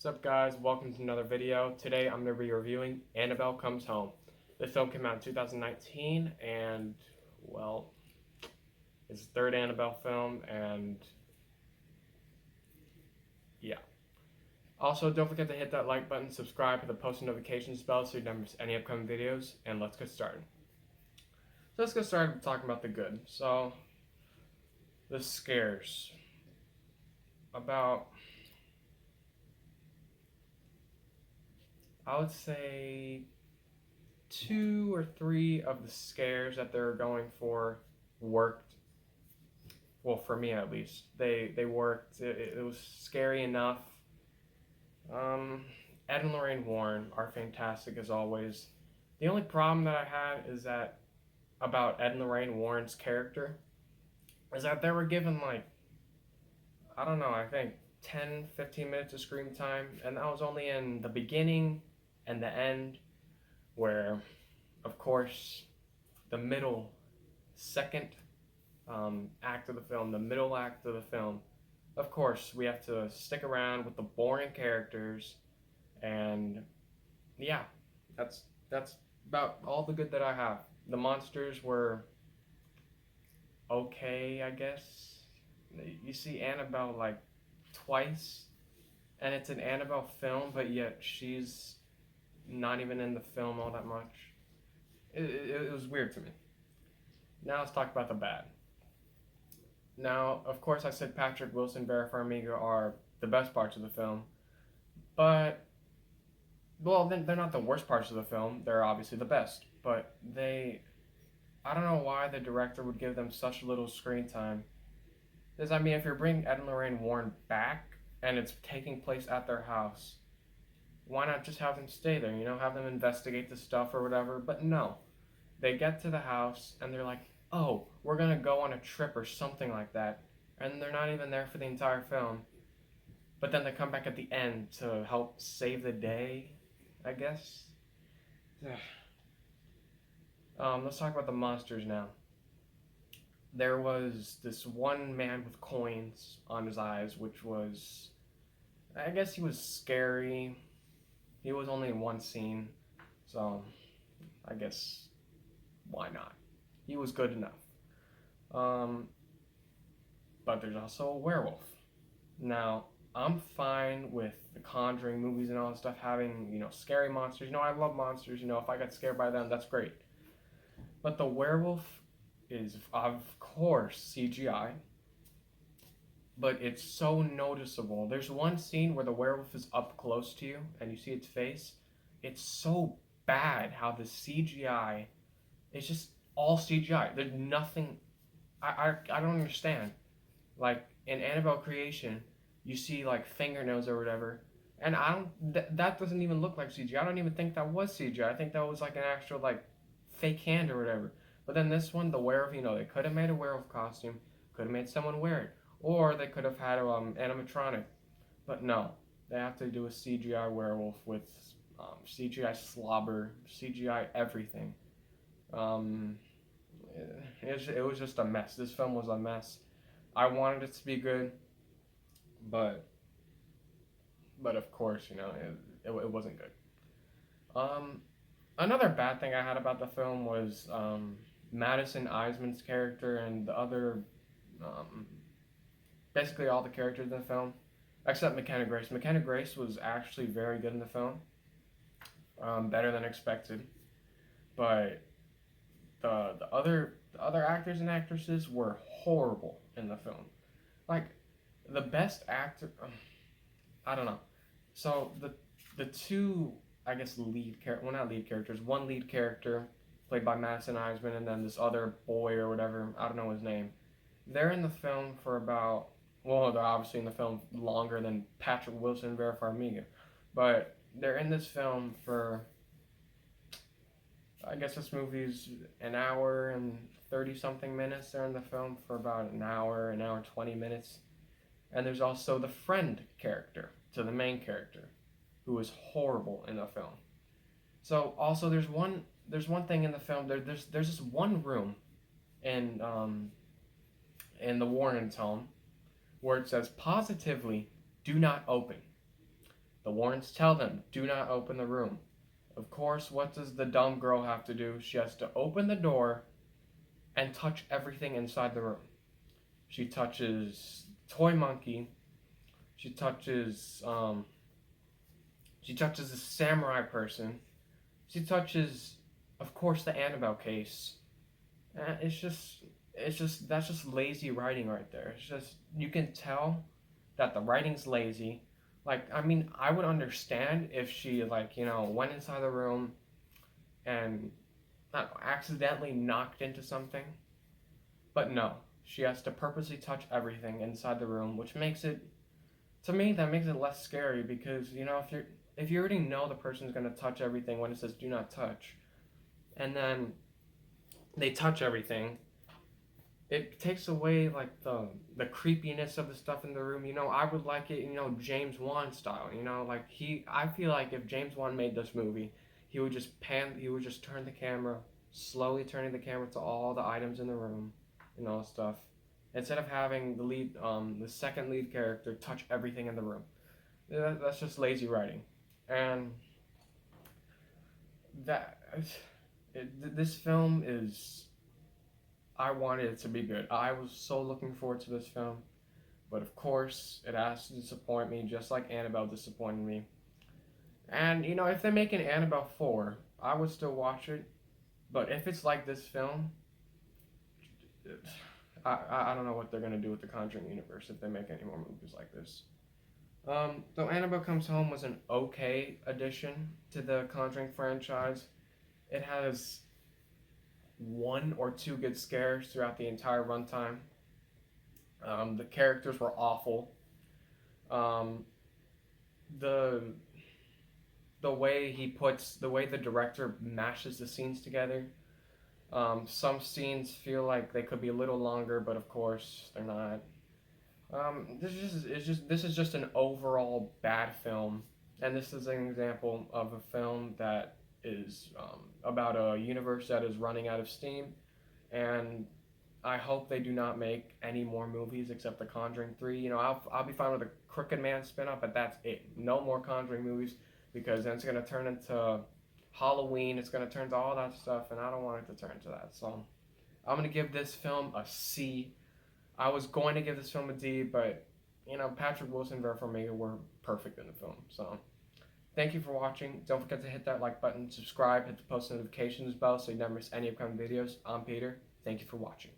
What's up, guys? Welcome to another video. Today I'm going to be reviewing Annabelle Comes Home. The film came out in 2019 and, well, it's the third Annabelle film, and yeah. Also, don't forget to hit that like button, subscribe, hit the post notifications bell so you don't miss any upcoming videos, and let's get started. So let's get started talking about the good. So, the scares. I would say 2 or 3 of the scares that they're going for worked. Well, for me at least, they worked. It was scary enough. Ed and Lorraine Warren are fantastic as always. The only problem that I had is that about Ed and Lorraine Warren's character is that they were given, like, I don't know, I think 10, 15 minutes of screen time, and that was only in the beginning and the end, where, of course, the middle second act of the film, the middle act of the film, of course, we have to stick around with the boring characters, and yeah, that's about all the good that I have. The monsters were okay, I guess. You see Annabelle like twice, and it's an Annabelle film, but yet she's not even in the film all that much. It was weird to me. Now let's talk about the bad. Now, of course, I said Patrick Wilson, Vera Farmiga are the best parts of the film, but, well, they're not the worst parts of the film. They're obviously the best, but I don't know why the director would give them such little screen time. Because, I mean, if you're bringing Ed and Lorraine Warren back, and it's taking place at their house, why not just have them stay there, have them investigate the stuff or whatever, but no. They get to the house, and they're like, oh, we're gonna go on a trip or something like that, and they're not even there for the entire film. But then they come back at the end to help save the day, I guess. Let's talk about the monsters now. There was this one man with coins on his eyes, which was, I guess he was scary. He was only in one scene, so I guess why not? He was good enough. But there's also a werewolf. Now, I'm fine with the Conjuring movies and all that stuff having, scary monsters. I love monsters. If I got scared by them, that's great. But the werewolf is, of course, CGI. But it's so noticeable. There's one scene where the werewolf is up close to you and you see its face. It's so bad how the CGI is just all CGI. There's nothing. I don't understand. Like in Annabelle Creation, you see like fingernails or whatever, and I don't. That doesn't even look like CGI. I don't even think that was CGI. I think that was like an actual like fake hand or whatever. But then this one, the werewolf, they could have made a werewolf costume, could have made someone wear it, or they could have had animatronic. But no, they have to do a CGI werewolf with CGI slobber, CGI everything. It was just a mess. This film was a mess. I wanted it to be good, but of course, it wasn't good. Another bad thing I had about the film was Madison Eisman's character and the other, basically all the characters in the film, except McKenna Grace. McKenna Grace was actually very good in the film, better than expected, but the other actors and actresses were horrible in the film. Like, the best actor, I don't know. So the two, I guess, not lead characters, one lead character played by Madison Eisman, and then this other boy or whatever, I don't know his name. They're in the film for about, well, they're obviously in the film longer than Patrick Wilson and Vera Farmiga, but they're in this film for, I guess this movie's an hour and 30 something minutes. They're in the film for about an hour 20 minutes. And there's also the friend character to the main character, who is horrible in the film. So also there's one thing in the film. There's this one room in the Warrens' home where it says positively, "Do not open." The Warrens tell them, do not open the room. Of course, what does the dumb girl have to do? She has to open the door and touch everything inside the room. She touches Toy Monkey. She touches a samurai person. She touches, of course, the Annabelle case. That's just lazy writing right there. It's just, you can tell that the writing's lazy. Like, I mean, I would understand if she, like, went inside the room and not accidentally knocked into something. But no, she has to purposely touch everything inside the room, which makes it, to me, that makes it less scary because, if you already know the person's gonna touch everything when it says do not touch, and then they touch everything, it takes away like the creepiness of the stuff in the room. I would like it, James Wan style. Like I feel like if James Wan made this movie, he would just turn the camera, slowly turning the camera to all the items in the room, stuff, instead of having the second lead character touch everything in the room. That's just lazy writing, and that this film is. I wanted it to be good. I was so looking forward to this film, but of course, it has to disappoint me, just like Annabelle disappointed me. And if they make an Annabelle 4, I would still watch it. But if it's like this film, I don't know what they're gonna do with the Conjuring universe if they make any more movies like this. Though Annabelle Comes Home was an okay addition to the Conjuring franchise, it has one or two good scares throughout the entire runtime. The characters were awful. Um, the the way the director mashes the scenes together. Some scenes feel like they could be a little longer, but of course they're not. This is just an overall bad film, and this is an example of a film that is about a universe that is running out of steam, and I hope they do not make any more movies except The Conjuring 3. I'll be fine with a Crooked Man spinoff, but that's it. No more Conjuring movies because then it's going to turn into Halloween. It's going to turn to all that stuff, and I don't want it to turn to that. So I'm going to give this film a C. I was going to give this film a D, but, Patrick Wilson and Vera Farmiga were perfect in the film. So thank you for watching. Don't forget to hit that like button, subscribe, hit the post notifications bell so you never miss any upcoming videos. I'm Peter. Thank you for watching.